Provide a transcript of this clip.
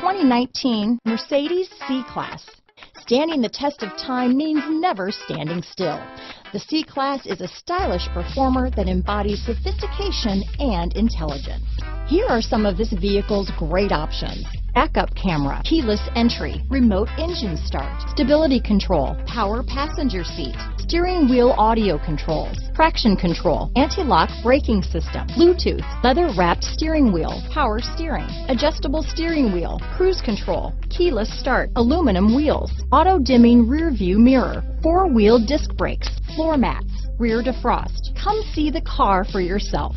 2019 Mercedes C-Class. Standing the test of time means never standing still. The C-Class is a stylish performer that embodies sophistication and intelligence. Here are some of this vehicle's great options: backup camera, keyless entry, remote engine start, stability control, power passenger seat, steering wheel audio controls, traction control, anti-lock braking system, Bluetooth, leather-wrapped steering wheel, power steering, adjustable steering wheel, cruise control, keyless start, aluminum wheels, auto-dimming rear view mirror, four-wheel disc brakes, floor mats, rear defrost. Come see the car for yourself.